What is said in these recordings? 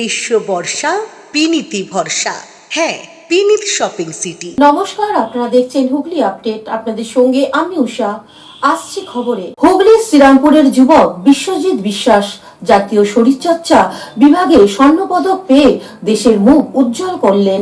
গ্রীষ্ম বর্ষা পিনিতি ভরসা। হ্যাঁ, পিনিত শপিং সিটি। নমস্কার, আপনারা দেখছেন হুগলি আপডেট। আপনাদের সঙ্গে আমি উষা। আসছি খবরে। হুগলির শ্রীরামপুরের যুবক বিশ্বজিৎ বিশ্বাস জাতীয় শরীরচর্চা বিভাগে স্বর্ণপদক পেয়ে দেশের মুখ উজ্জ্বল করলেন।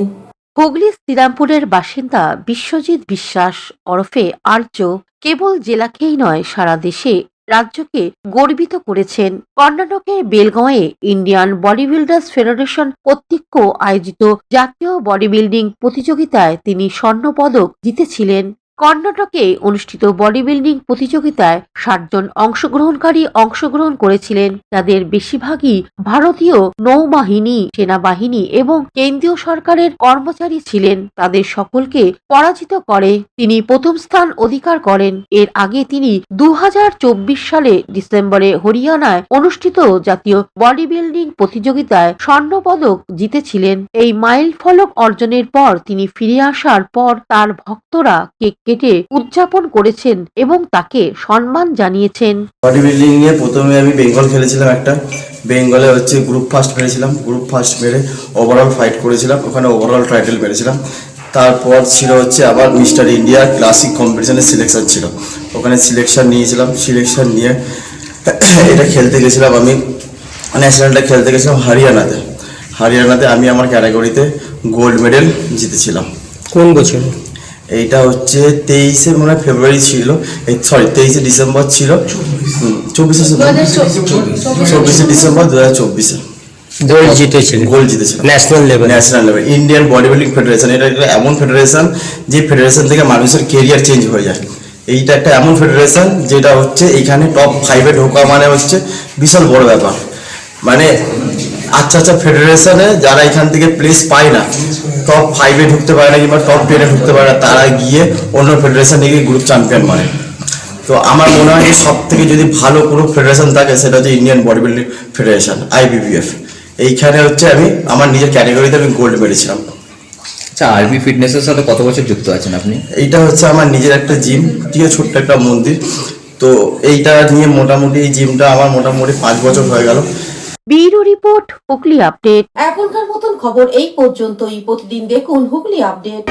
হুগলির শ্রীরামপুরের বাসিন্দা বিশ্বজিৎ বিশ্বাস ওরফে আর্য কেবল জেলাকেই নয়, সারা দেশে রাজ্যকে গর্বিত করেছেন। কর্ণাটকের বেলগাঁওয়ে ইন্ডিয়ান বডি বিল্ডার্স ফেডারেশন কর্তৃক আয়োজিত জাতীয় বডি বিল্ডিং প্রতিযোগিতায় তিনি স্বর্ণপদক জিতেছিলেন। কর্ণাটকে অনুষ্ঠিত বডি বিল্ডিং প্রতিযোগিতায় 60 জন অংশগ্রহণ করেছিলেন। তাদের বেশিরভাগই ভারতীয় নৌবাহিনী, সেনাবাহিনী এবং কেন্দ্রীয় সরকারের কর্মচারী ছিলেন। তাদের সকলকে পরাজিত করে তিনি প্রথম স্থান অধিকার করেন। এর আগে তিনি 2024 সালে ডিসেম্বরে হরিয়ানায় অনুষ্ঠিত জাতীয় বডি বিল্ডিং প্রতিযোগিতায় স্বর্ণপদক জিতেছিলেন। এই মাইল ফলক অর্জনের পর তিনি ফিরে আসার পর তার ভক্তরা কেক কেটে উদযাপন করেছেন এবং তাকে সম্মান জানিয়েছেন। বডি বিল্ডিং নিয়ে প্রথমে আমি বেঙ্গল খেলেছিলাম, একটা বেঙ্গলে গ্রুপ ফার্স্ট মেরেছিলাম। গ্রুপ ফার্স্ট মেরে ওভারঅল ফাইট করেছিলাম, ওখানে ওভারঅল টাইটেল মেরেছিলাম। তারপর ছিল আবার মিস্টার ইন্ডিয়া ক্লাসিক কম্পিটিশনের সিলেকশন ছিল, ওখানে সিলেকশন নিয়েছিলাম। সিলেকশন নিয়ে এটা খেলতে গেছিলাম, আমি ন্যাশনালটা খেলতে গেছিলাম হরিয়ানাতে আমি আমার ক্যাটাগরিতে গোল্ড মেডেল জিতেছিলাম। কোন বছর? এইটা 23 মনে হয় ফেব্রুয়ারি ছিল, 23 ডিসেম্বর ছিল, 24 ডিসেম্বর 2024 গোল্ড জিতেছিলাম national level. Indian body building federation, এটা একটা এমন ফেডারেশন যে ফেডারেশন থেকে মানুষের কেরিয়ার চেঞ্জ হয়ে যায়। এইটা একটা এমন ফেডারেশন যেটা এইখানে টপ 5-এ ঢোকা মানে বিশাল বড় ব্যাপার। মানে আচ্ছা ফেডারেশনে যারা এখান থেকে প্লেস পায় না, টপ 5-এ ঢুকতে পারে না কিংবা টপ 10-এ ঢুকতে পারে না, তারা গিয়ে অন্য ফেডারেশনে গিয়ে গ্রুপ চ্যাম্পিয়ন মানে। তো আমার মনে হয় যে সব থেকে যদি ভালো কোনো ফেডারেশন থাকে সেটা Indian body building federation, IBBF। এইখানে আমি আমার নিজের ক্যাটাগরিতে আমি গোল্ড মেরেছিলাম। আচ্ছা, আরবি ফিটনেসের সাথে কত বছর যুক্ত আছেন আপনি? এইটা আমার নিজের একটা জিম, ঠিক আছে, ছোট্ট একটা মন্দির। তো এইটা নিয়ে মোটামুটি এই জিমটা আমার মোটামুটি 5 বছর হয়ে গেল। Bureau report, Hooghly update. এখনকার মতন খবর এই পর্যন্তই। প্রতিদিন দেখুন হুগলি আপডেট।